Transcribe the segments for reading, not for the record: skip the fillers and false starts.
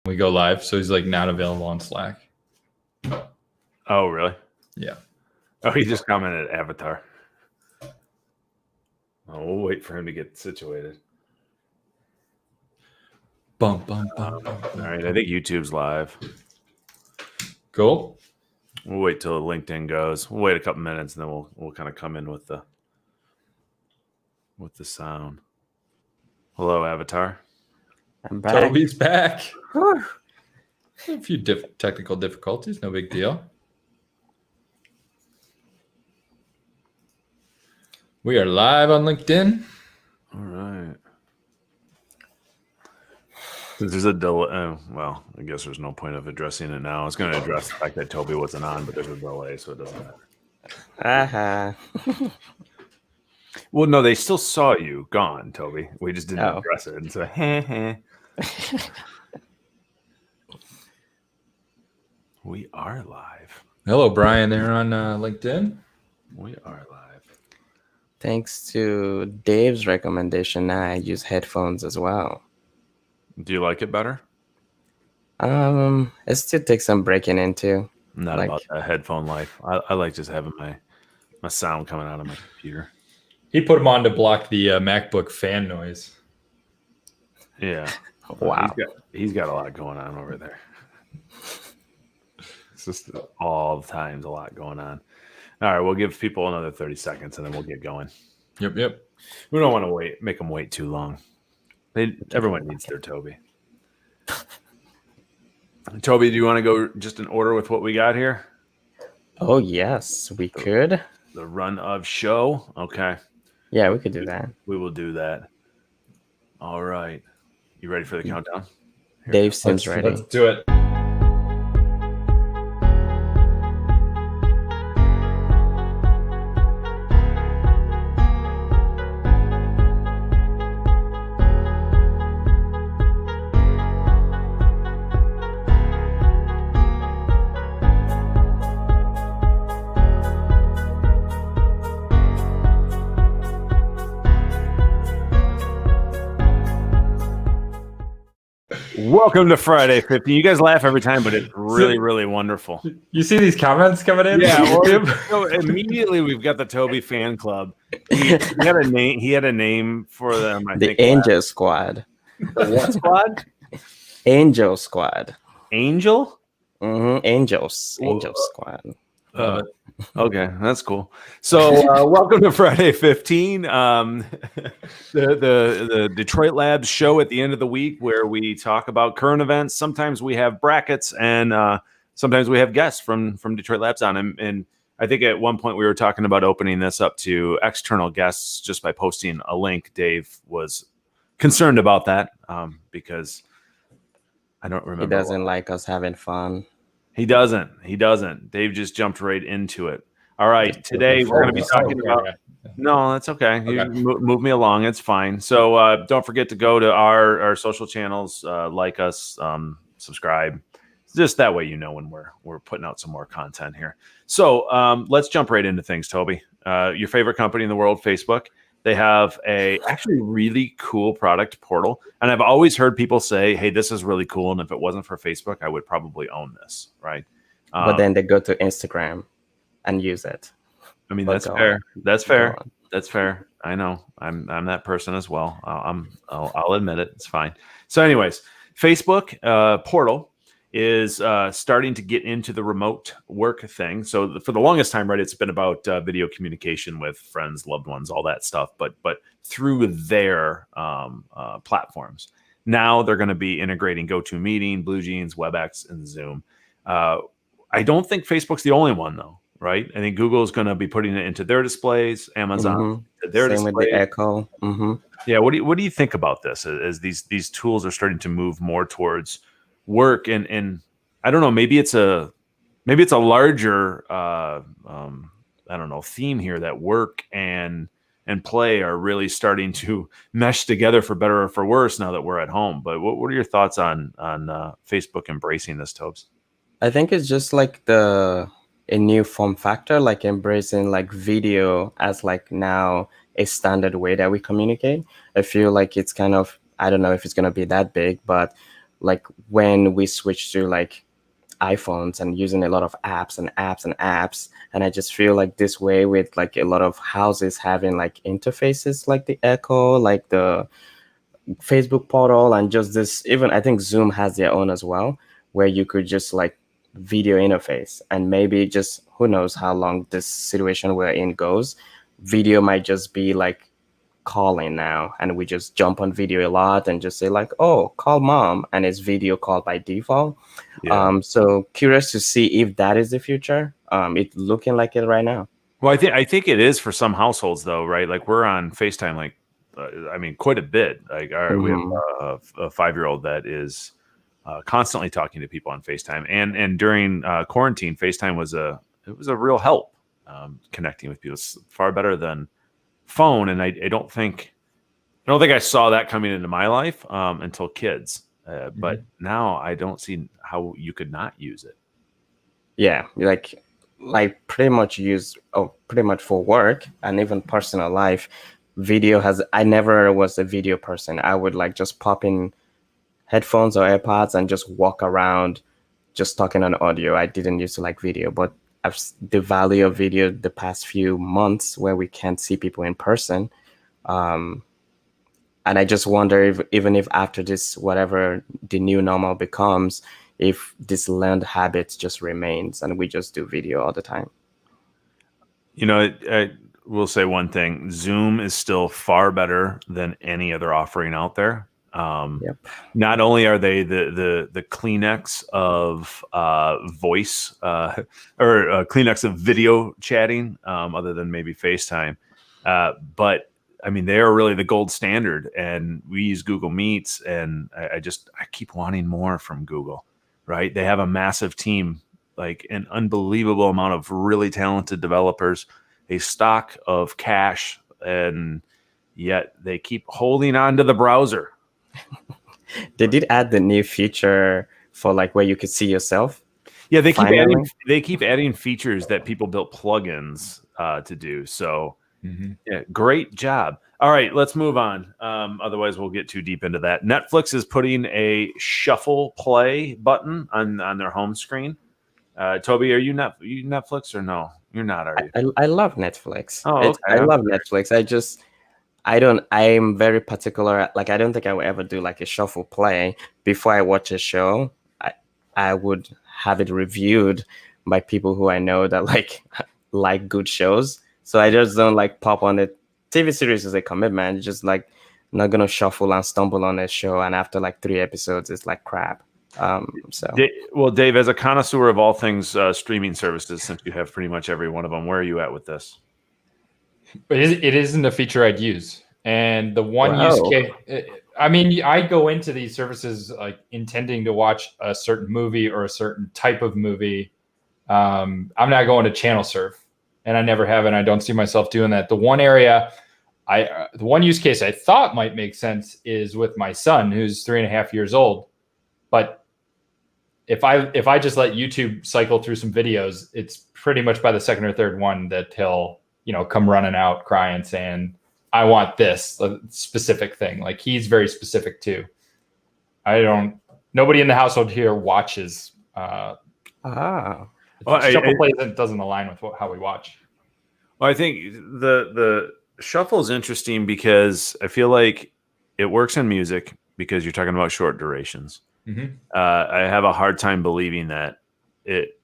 we go live. So he's like not available on Slack. Oh, really? Yeah. Oh, he just commented Avatar. Oh, we'll wait for him to get situated. Bum, bum, bum, All bum, bum. right, I think YouTube's live. Cool. We'll wait till LinkedIn goes. We'll wait a couple minutes, and then we'll kind of come in with the sound. Hello, Avatar. I'm back. Toby's back. A few technical difficulties, no big deal. We are live on LinkedIn. All right. There's a delay. Well, I guess there's no point of addressing it now. I was going to address the fact that Toby wasn't on, but there's a delay, so it doesn't matter. Well, no, they still saw you gone, Toby. We just didn't address it and say, heh. We are live. Hello, Brian, there on LinkedIn. We are live. Thanks to Dave's recommendation, now I use headphones as well. Do you like it better? It still takes some breaking into. Not like, about that headphone life. I like just having my sound coming out of my computer. He put them on to block the MacBook fan noise. Yeah. Wow. He's got a lot going on over there. It's just all the times a lot going on. All right, we'll give people another 30 seconds and then we'll get going. Yep. We don't want to make them wait too long. Everyone needs their Toby. Toby, do you want to go just in order with what we got here? Oh, yes, we could. The run of show? Okay. Yeah, we could do that. We will do that. All right. You ready for the countdown? Dave seems ready. Let's do it. Welcome to Friday 15. You guys laugh every time, but it's really, really wonderful. You see these comments coming in? Yeah. So immediately we've got the Toby fan club. He had a name. He had a name for them. I think Angel Squad. The what squad? Angel Squad. Angel? Mm-hmm. Angel Squad. Okay, that's cool. So welcome to Friday 15, the Detroit Labs show at the end of the week where we talk about current events. Sometimes we have brackets and sometimes we have guests from Detroit Labs on. And I think at one point we were talking about opening this up to external guests just by posting a link. Dave was concerned about that because I don't remember. He doesn't like us having fun. He doesn't. Dave just jumped right into it. All right. Today we're going to be talking about. No, that's okay. You move me along. It's fine. So don't forget to go to our social channels, like us, subscribe. Just that way, you know, when we're putting out some more content here. So let's jump right into things, Toby. Your favorite company in the world, Facebook. They have a actually really cool product portal. And I've always heard people say, hey, this is really cool. And if it wasn't for Facebook, I would probably own this. Right. But then they go to Instagram and use it. I mean, that's fair. That's fair. That's fair. I know. I'm that person as well. I'll admit it. It's fine. So anyways, Facebook portal is starting to get into the remote work thing. So for the longest time, right, it's been about video communication with friends, loved ones, all that stuff, but through their platforms. Now they're going to be integrating GoToMeeting, BlueJeans, WebEx, and Zoom. I don't think Facebook's the only one, though, right? I think Google is going to be putting it into their displays, Amazon, their Same displays. with the Echo. Mm-hmm. Yeah, what do you think about this as these tools are starting to move more towards work and I don't know, maybe it's a larger I don't know, theme here that work and play are really starting to mesh together for better or for worse now that we're at home. But what are your thoughts on Facebook embracing this, Tobes? I think it's just like a new form factor, like embracing like video as like now a standard way that we communicate. I feel like it's kind of, I don't know if it's going to be that big, but like when we switched to like iPhones and using a lot of apps and apps and apps. And I just feel like this way with like a lot of houses having like interfaces like the Echo, like the Facebook portal, and just this, even I think Zoom has their own as well, where you could just like video interface, and maybe just who knows how long this situation we're in goes. Video might just be like calling now, and we just jump on video a lot and just say like, oh, call mom, and it's video call by default. So curious to see if that is the future. It's looking like it right now. Well, I think it is for some households though, right? Like we're on FaceTime, like I mean, quite a bit. Like we have a 5-year-old that is constantly talking to people on FaceTime, and during quarantine, FaceTime was a real help connecting with people. It's far better than phone, and I don't think I saw that coming into my life until kids. But now I don't see how you could not use it. Yeah, like pretty much pretty much for work and even personal life. Video I never was a video person. I would like just pop in headphones or AirPods and just walk around just talking on audio. I didn't used to like video, but the value of video the past few months where we can't see people in person. And I just wonder if even if after this, whatever the new normal becomes, if this learned habit just remains and we just do video all the time. You know, I will say one thing: Zoom is still far better than any other offering out there. Not only are they the Kleenex of voice or Kleenex of video chatting, other than maybe FaceTime, but I mean, they are really the gold standard, and we use Google Meets, and I keep wanting more from Google, right? They have a massive team, like an unbelievable amount of really talented developers, a stock of cash, and yet they keep holding on to the browser. They did add the new feature for like where you could see yourself. Yeah, they keep adding features that people built plugins to do. So yeah, great job. All right, let's move on. Otherwise, we'll get too deep into that. Netflix is putting a shuffle play button on their home screen. Toby, are you Netflix or no? You're not, are you? I love Netflix. Oh, okay. I love Netflix. I'm very particular. Like, I don't think I will ever do like a shuffle play. Before I watch a show, I would have it reviewed by people who I know that like good shows. So I just don't like pop on it. TV series is a commitment. It's just like not gonna shuffle and stumble on a show, and after like 3 episodes, it's like crap. Well, Dave, as a connoisseur of all things streaming services, since you have pretty much every one of them, where are you at with this? It isn't a feature I'd use, and the one use case. I mean, I go into these services like intending to watch a certain movie or a certain type of movie. I'm not going to channel surf, and I never have, and I don't see myself doing that. The one use case I thought might make sense is with my son, who's 3.5 years old. But if I just let YouTube cycle through some videos, it's pretty much by the second or third one that he'll come running out crying saying, I want this specific thing. Like, he's very specific too. Nobody in the household here watches. Shuffle plays doesn't align with how we watch. Well, I think the shuffle is interesting because I feel like it works in music because you're talking about short durations. I have a hard time believing that it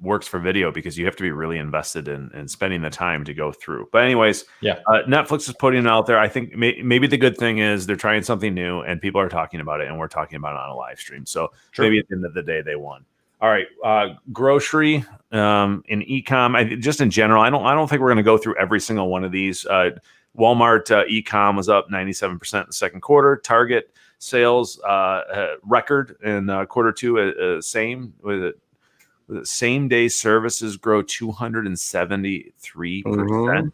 works for video because you have to be really invested in spending the time to go through. But anyways, Netflix is putting it out there. I think maybe the good thing is they're trying something new and people are talking about it, and we're talking about it on a live stream. So maybe at the end of the day they won. All right, grocery in e-com. Just in general, I don't think we're going to go through every single one of these. Walmart e-com was up 97% in the second quarter. Target sales record in quarter two, same with same day services grow 273%.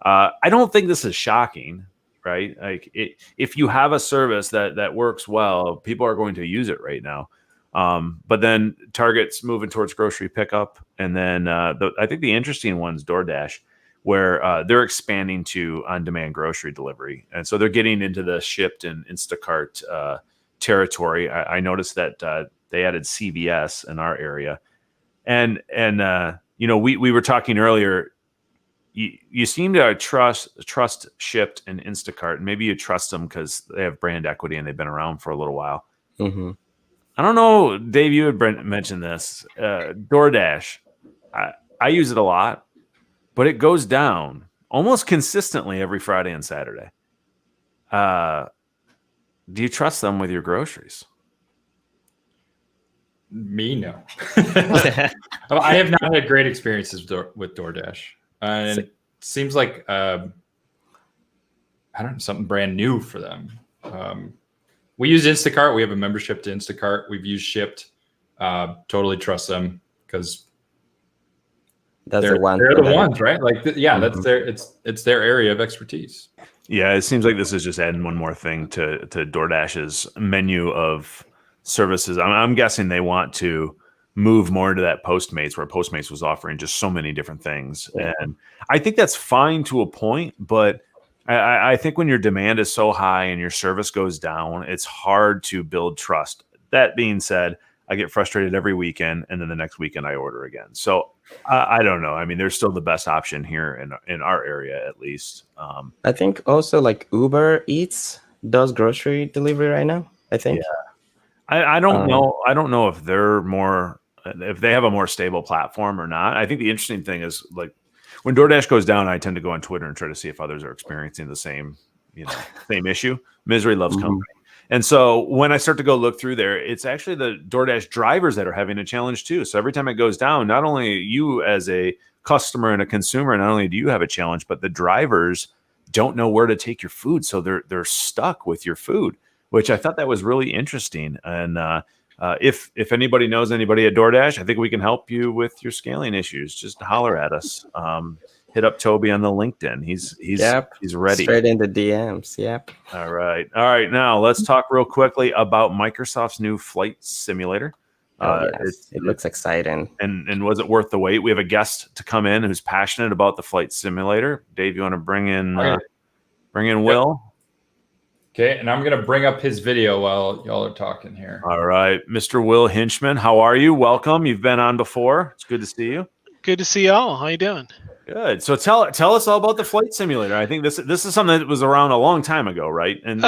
I don't think this is shocking, right? Like if you have a service that works well, people are going to use it right now. But then Target's moving towards grocery pickup, and then I think the interesting one's DoorDash, where they're expanding to on-demand grocery delivery, and so they're getting into the Shipt and Instacart territory. I noticed that they added CVS in our area, and we were talking earlier. You seem to trust Shipt and Instacart, and maybe you trust them because they have brand equity and they've been around for a little while. Mm-hmm. I don't know, Dave. You had mentioned this. DoorDash. I use it a lot, but it goes down almost consistently every Friday and Saturday. Do you trust them with your groceries? Me, no. I have not had great experiences with DoorDash. And it seems like I don't know, something brand new for them. We use Instacart. We have a membership to Instacart. We've used Shipt. Totally trust them because they're the ones, right? Like, that's it's their area of expertise. Yeah, it seems like this is just adding one more thing to DoorDash's menu of services. I'm guessing they want to move more into that Postmates, where Postmates was offering just so many different things. Yeah. And I think that's fine to a point, but I think when your demand is so high and your service goes down, it's hard to build trust. That being said, I get frustrated every weekend, and then the next weekend I order again. So I don't know. I mean, they're still the best option here in our area, at least. I think also like Uber Eats does grocery delivery right now, I think. Yeah. I don't know. I don't know if if they have a more stable platform or not. I think the interesting thing is, like, when DoorDash goes down, I tend to go on Twitter and try to see if others are experiencing the same issue. Misery loves company. And so when I start to go look through there, it's actually the DoorDash drivers that are having a challenge too. So every time it goes down, not only you as a customer and a consumer, not only do you have a challenge, but the drivers don't know where to take your food. So they're stuck with your food, which I thought that was really interesting. And if anybody knows anybody at DoorDash, I think we can help you with your scaling issues. Just holler at us. Hit up Toby on the LinkedIn. He's ready. Straight in the DMs. Yep. All right. Now let's talk real quickly about Microsoft's new flight simulator. Yes. It looks exciting. And was it worth the wait? We have a guest to come in who's passionate about the flight simulator. Dave, you want to bring in Will? Okay, and I'm going to bring up his video while y'all are talking here. All right. Mr. Will Hinchman, how are you? Welcome. You've been on before. It's good to see you. Good to see y'all. How you doing? Good. So tell us all about the flight simulator. I think this is something that was around a long time ago, right? And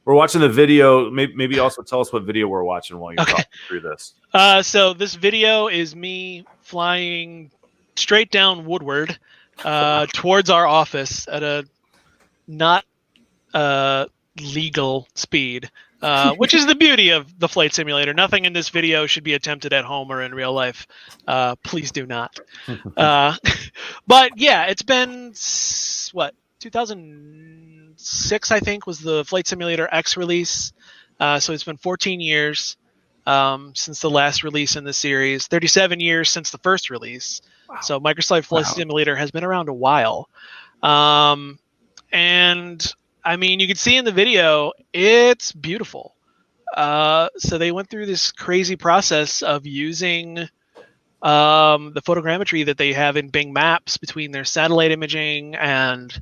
we're watching the video. Maybe also tell us what video we're watching while you're talking through this. So this video is me flying straight down Woodward towards our office at a not legal speed, which is the beauty of the flight simulator. Nothing in this video should be attempted at home or in real life. Please do not. But yeah, it's been 2006, I think, was the Flight Simulator X release. So it's been 14 years since the last release in the series, 37 years since the first release. Wow. So Microsoft Flight Simulator has been around a while. And I mean, you can see in the video, it's beautiful. So they went through this crazy process of using the photogrammetry that they have in Bing Maps between their satellite imaging, and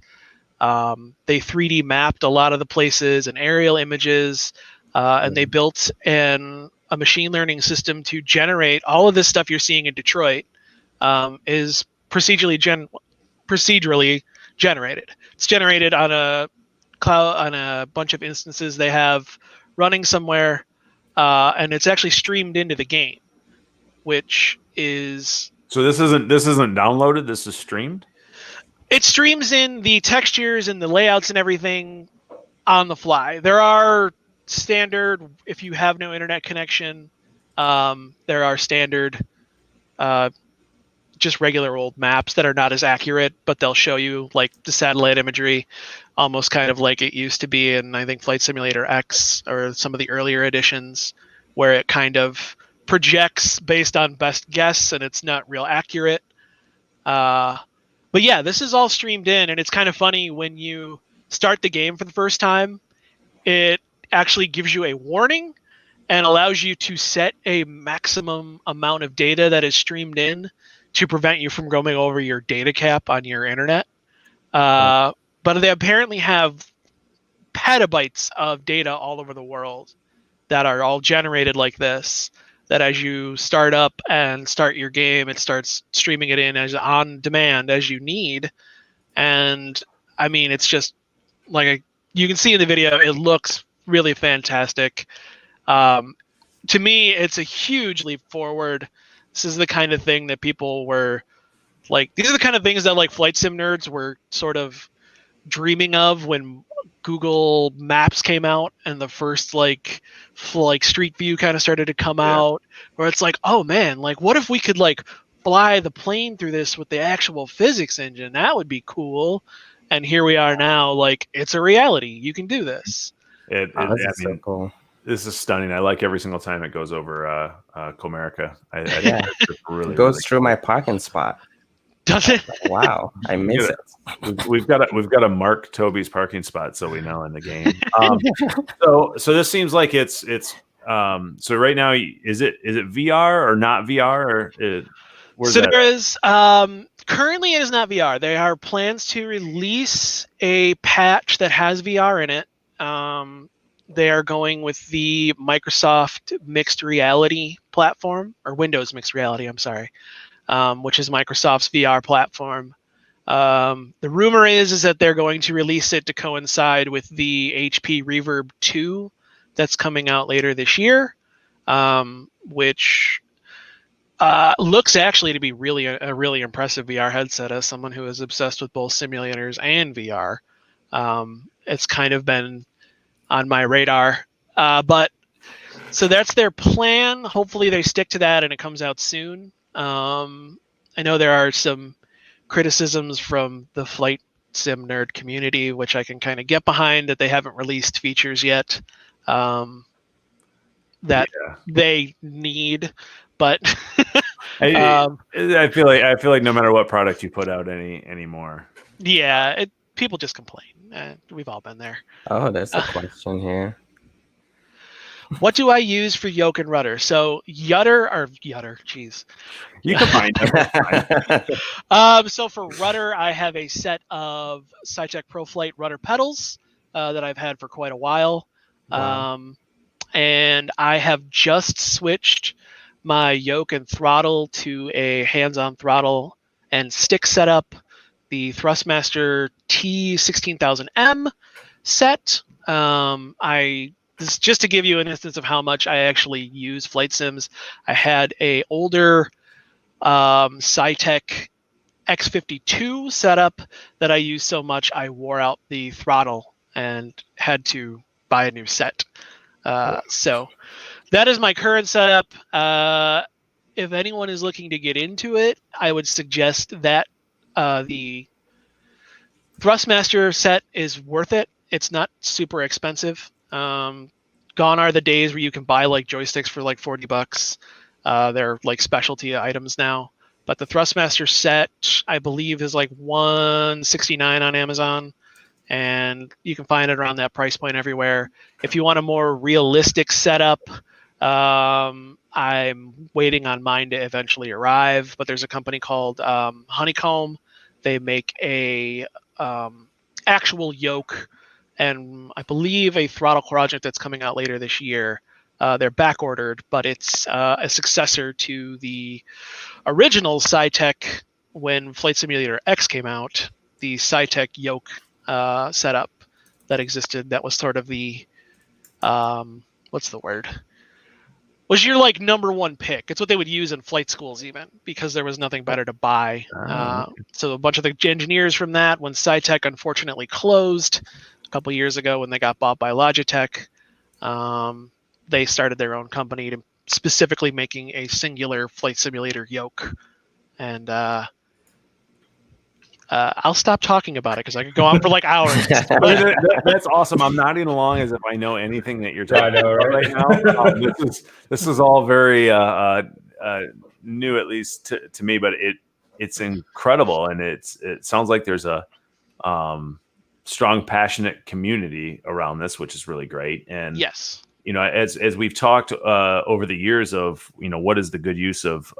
they 3D mapped a lot of the places and aerial images, and they built a machine learning system to generate all of this stuff you're seeing in Detroit is procedurally generated. It's generated on a cloud, on a bunch of instances they have running somewhere, and it's actually streamed into the game, which is... So this isn't downloaded, this is streamed? It streams in the textures and the layouts and everything on the fly. There are standard, if you have no internet connection, there are standard just regular old maps that are not as accurate, but they'll show you like the satellite imagery almost kind of like it used to be in, I think, Flight Simulator X or some of the earlier editions, where it kind of projects based on best guess and it's not real accurate. But yeah, this is all streamed in, and it's kind of funny when you start the game for the first time, it actually gives you a warning and allows you to set a maximum amount of data that is streamed in to prevent you from going over your data cap on your internet. But they apparently have petabytes of data all over the world. that are all generated like this, that as you start up and start your game, it starts streaming it in as on demand as you need. And I mean, it's just like you can see in the video, it looks really fantastic. To me, it's a huge leap forward. This is the kind of thing that people were like, these are the kind of things that like flight sim nerds were sort of dreaming of when Google Maps came out and the first like Street View kind of started to come out, where it's like, oh man, like what if we could like fly the plane through this with the actual physics engine? That would be cool. And here we are now, like it's a reality. You can do this. So cool. This is stunning. I like every single time it goes over Comerica. I think it's really, it goes really through my parking spot. Does it? Wow, I miss it. We've got to mark Toby's parking spot so we know in the game. So this seems like it's so right now is it VR or not VR or so there is currently it is not VR. There are plans to release a patch that has VR in it. They are going with the Microsoft mixed reality platform, or Windows mixed reality, I'm sorry, which is Microsoft's VR platform. The rumor is that they're going to release it to coincide with the HP Reverb 2 that's coming out later this year, which looks actually to be a really impressive VR headset. As someone who is obsessed with both simulators and VR, it's kind of been on my radar. But so that's their plan. Hopefully they stick to that and it comes out soon. I know there are some criticisms from the flight sim nerd community, which I can kind of get behind, that they haven't released features yet that they need. But I feel like no matter what product you put out anymore. Yeah, people just complain. We've all been there. Oh, there's a question here. What do I use for yoke and rudder? So Yudder, geez. You can find them. So for rudder, I have a set of Cytec ProFlight rudder pedals that I've had for quite a while. Wow. And I have just switched my yoke and throttle to a hands-on throttle and stick setup, the Thrustmaster T16000M set. This is just to give you an instance of how much I actually use flight sims. I had a older Cytec X52 setup that I used so much I wore out the throttle and had to buy a new set. So that is my current setup. If anyone is looking to get into it, I would suggest that the Thrustmaster set is worth it. It's not super expensive. Gone are the days where you can buy like joysticks for like $40. They're like specialty items now. But the Thrustmaster set, I believe, is like $169 on Amazon, and you can find it around that price point everywhere. If you want a more realistic setup, I'm waiting on mine to eventually arrive. But there's a company called Honeycomb. They make a actual yoke, and I believe a throttle project that's coming out later this year. They're back ordered, but it's a successor to the original Cytec when Flight Simulator X came out. The Cytec yoke setup that existed, that was sort of the what's the word? Was your like number one pick. It's what they would use in flight schools even, because there was nothing better to buy. So a bunch of the engineers from that, when Cytec unfortunately closed a couple years ago when they got bought by Logitech, they started their own company to specifically making a singular flight simulator yoke. And I'll stop talking about it because I could go on for like hours. That's awesome. I'm nodding along as if I know anything that you're talking about right now. This is all very new, at least to me, but it's incredible, and it sounds like there's a strong, passionate community around this, which is really great. And yes, you know, as we've talked over the years of, you know, what is the good use of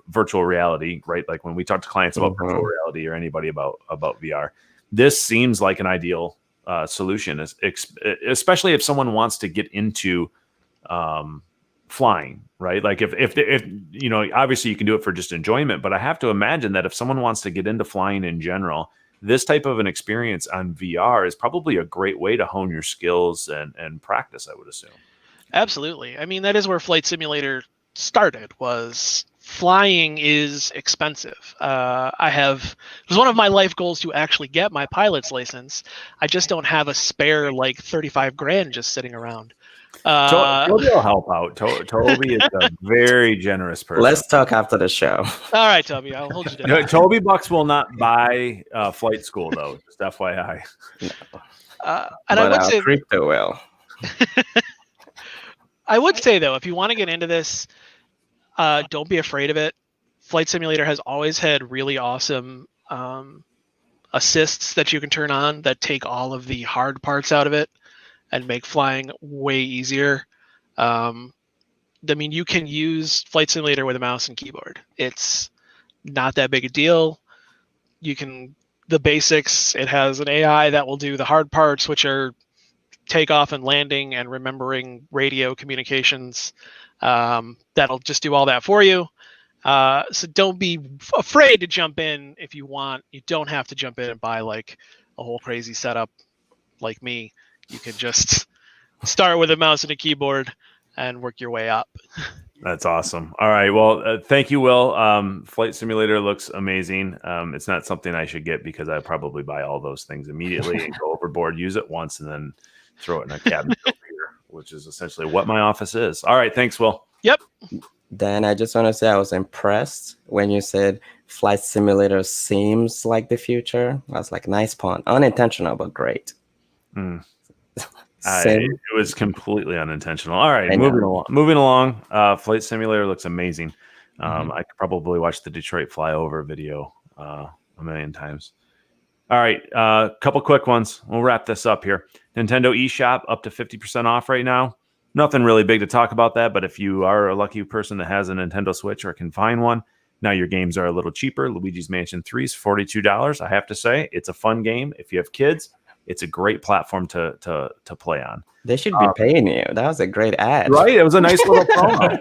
virtual reality, right? Like when we talk to clients about virtual reality or anybody about VR, this seems like an ideal solution, especially if someone wants to get into flying, right? Like if obviously you can do it for just enjoyment, but I have to imagine that if someone wants to get into flying in general, this type of an experience on VR is probably a great way to hone your skills and practice, I would assume. Absolutely. I mean, that is where Flight Simulator started, was flying is expensive. It was one of my life goals to actually get my pilot's license. I just don't have a spare like 35 grand just sitting around. Toby will help out. Toby is a very generous person. Let's talk after the show. All right, Toby, I'll hold you to that. Toby Bucks will not buy flight school, though. Just FYI. And But I would say crypto will. I would say, though, if you want to get into this, don't be afraid of it. Flight Simulator has always had really awesome assists that you can turn on that take all of the hard parts out of it and make flying way easier. I mean, you can use Flight Simulator with a mouse and keyboard. It's not that big a deal. The basics, it has an AI that will do the hard parts, which are takeoff and landing and remembering radio communications. That'll just do all that for you. So don't be afraid to jump in if you want. You don't have to jump in and buy like a whole crazy setup like me. You can just start with a mouse and a keyboard and work your way up. That's awesome. All right. Well, thank you, Will. Flight Simulator looks amazing. It's not something I should get because I probably buy all those things immediately and go overboard, use it once, and then throw it in a cabinet over here, which is essentially what my office is. All right. Thanks, Will. Yep. Dan, I just want to say I was impressed when you said Flight Simulator seems like the future. I was like, nice pun. Unintentional, but great. It was completely unintentional. All right, moving along. Flight Simulator looks amazing. I could probably watch the Detroit flyover video a million times. All right, a couple quick ones. We'll wrap this up here. Nintendo eShop up to 50% off right now. Nothing really big to talk about that, but if you are a lucky person that has a Nintendo Switch or can find one, now your games are a little cheaper. Luigi's Mansion 3 is $42. I have to say, it's a fun game. If you have kids, it's a great platform to play on. They should be paying you. That was a great ad. Right? It was a nice little promo.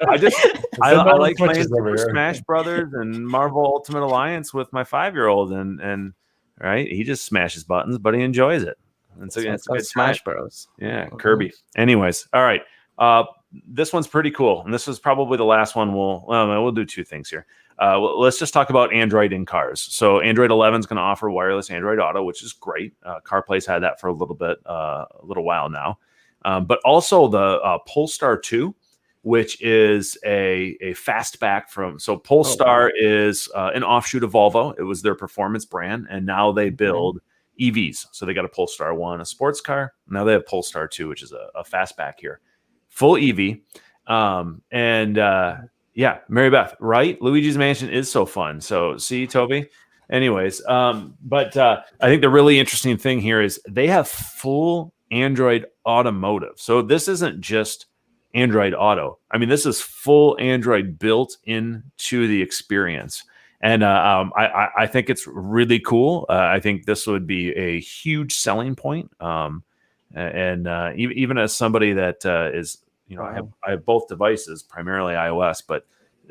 I like playing Super Smash Brothers and Marvel Ultimate Alliance with my 5-year-old, and right, he just smashes buttons, but he enjoys it. And so it's a good Smash Bros. Yeah, Kirby. Anyways, all right. This one's pretty cool, and this is probably the last one. We'll do two things here. Let's just talk about Android in cars. So Android 11 is going to offer wireless Android Auto, which is great. CarPlay's had that for a little while now. But also the Polestar 2, which is a fastback Polestar is an offshoot of Volvo. It was their performance brand, and now they build EVs. So they got a Polestar 1, a sports car. Now they have Polestar 2, which is a fastback here. Full EV. Yeah, Mary Beth, right? Luigi's Mansion is so fun. So see, Toby. Anyways, but I think the really interesting thing here is they have full Android Automotive. So this isn't just Android Auto. I mean, this is full Android built into the experience. And I think it's really cool. I think this would be a huge selling point. Even as somebody that is, I have both devices, primarily iOS, but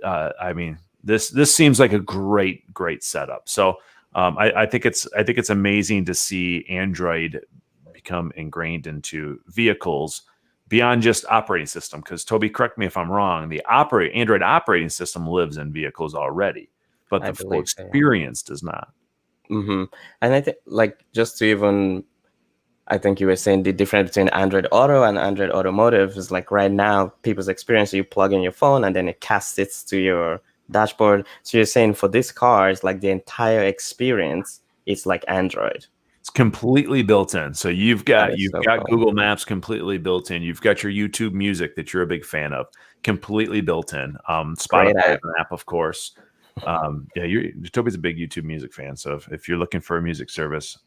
I mean, this seems like a great setup. So I think it's amazing to see Android become ingrained into vehicles beyond just operating system. Because Toby, correct me if I'm wrong, the Android operating system lives in vehicles already, but the full experience does not. Mm-hmm. And I think, I think you were saying the difference between Android Auto and Android Automotive is like right now, people's experience, you plug in your phone and then it casts it to your dashboard. So you're saying for this car, it's like the entire experience is like Android. It's completely built in. So you've got cool. Google Maps completely built in. You've got your YouTube Music that you're a big fan of, completely built in. Spotify app, of course. Toby's a big YouTube Music fan. So if you're looking for a music service,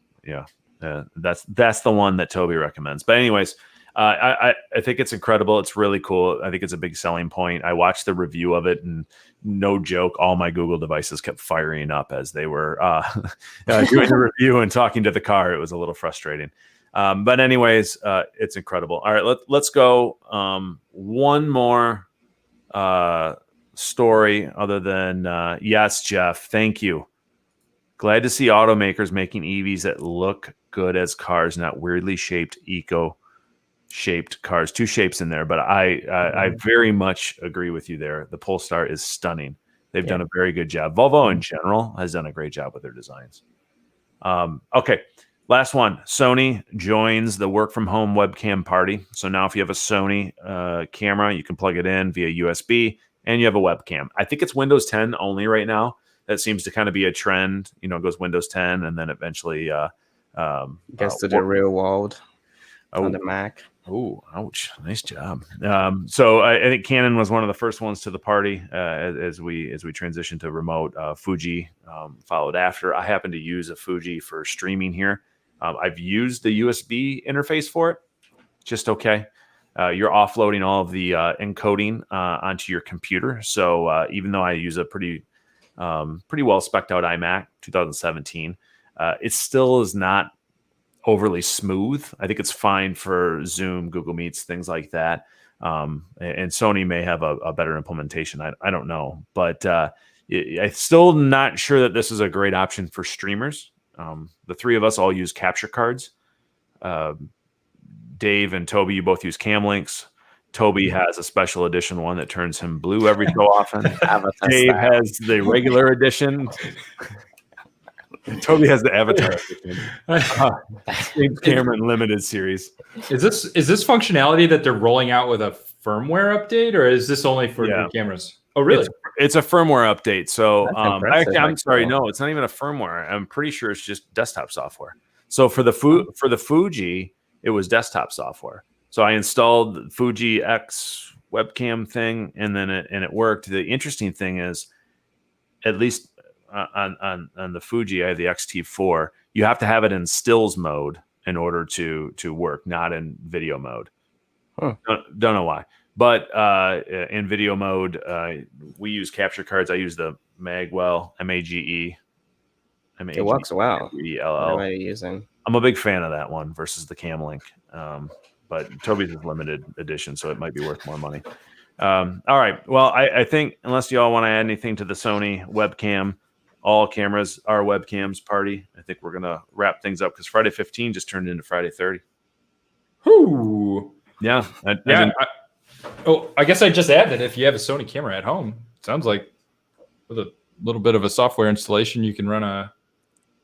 that's the one that Toby recommends. But anyways, I think it's incredible. It's really cool. I think it's a big selling point. I watched the review of it, and no joke, all my Google devices kept firing up as they were doing the review and talking to the car. It was a little frustrating. But anyways, it's incredible. All right, let's go. One more story other than yes, Jeff, thank you. Glad to see automakers making EVs that look good as cars, not weirdly shaped, eco-shaped cars. Two shapes in there, but I very much agree with you there. The Polestar is stunning. They've done a very good job. Volvo in general has done a great job with their designs. Okay, last one. Sony joins the work from home webcam party. So now if you have a Sony camera, you can plug it in via USB and you have a webcam. I think it's Windows 10 only right now. That seems to kind of be a trend. You know, it goes Windows 10 and then eventually gets to the real world on the Mac. Oh, ouch. Nice job. So I think Canon was one of the first ones to the party as we transitioned to remote. Fuji followed after. I happen to use a Fuji for streaming here. I've used the USB interface for it. Just okay. You're offloading all of the encoding onto your computer. So even though I use a pretty well spec'd out iMac 2017, it still is not overly smooth. I think it's fine for Zoom, Google Meets, things like that. And Sony may have a better implementation. I don't know, but I'm still not sure that this is a great option for streamers. The three of us all use capture cards. Dave and Toby, you both use Cam Links. Toby has a special edition one that turns him blue every so often. Dave has the regular edition. Toby has the Avatar James Cameron limited series. Is this functionality that they're rolling out with a firmware update, or is this only for new cameras? Oh, really? It's a firmware update. So actually, I'm sorry, no, it's not even a firmware. I'm pretty sure it's just desktop software. So for the Fuji, it was desktop software. So I installed the Fuji X webcam thing, and then it worked. The interesting thing is, at least on the Fuji, I have the X-T4. You have to have it in stills mode in order to work, not in video mode. Huh. Don't know why, but in video mode, we use capture cards. I use the Magwell MAGE. It works well. What are you using? I'm a big fan of that one versus the Cam Link. But Toby's is limited edition, so it might be worth more money. All right. Well, I think unless you all want to add anything to the Sony webcam, all cameras are webcams party, I think we're going to wrap things up because Friday 15 just turned into Friday 30. Ooh. Yeah. I guess I just add that if you have a Sony camera at home, it sounds like with a little bit of a software installation, you can run a.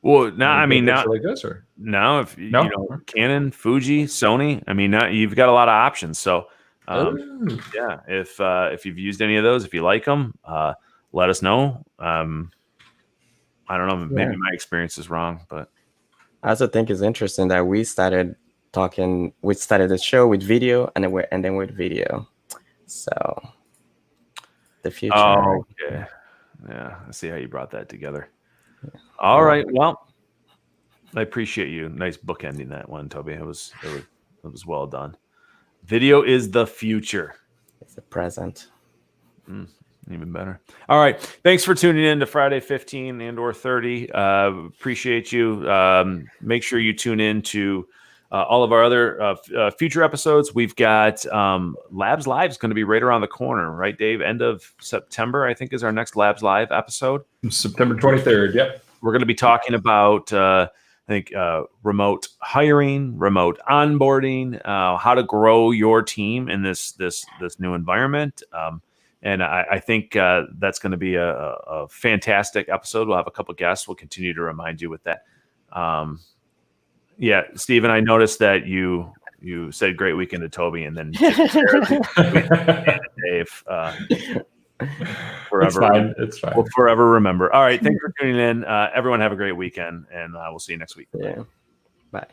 Well, now I mean now like this, or now if you know Canon, Fuji, Sony, I mean now you've got a lot of options. So yeah, if you've used any of those, if you like them, let us know. I don't know, maybe my experience is wrong, but I also think it's interesting that we started the show with video and then with video. So the future. Oh, okay. Yeah, I see how you brought that together. All right. Well, I appreciate you. Nice bookending that one, Toby. It was well done. Video is the future. It's the present. Even better. All right. Thanks for tuning in to Friday 15 and or 30. Appreciate you. Make sure you tune in to all of our other future episodes. We've got Labs Live is going to be right around the corner, right, Dave? End of September, I think, is our next Labs Live episode. September 23rd. Yep. We're going to be talking about, remote hiring, remote onboarding, how to grow your team in this new environment. And I think that's going to be a fantastic episode. We'll have a couple guests. We'll continue to remind you with that. Yeah, Stephen, I noticed that you said great weekend to Toby, and then Dave. Forever, it's fine. We'll forever remember. All right, thanks for tuning in. Everyone have a great weekend, and we'll see you next week. Yeah. Bye.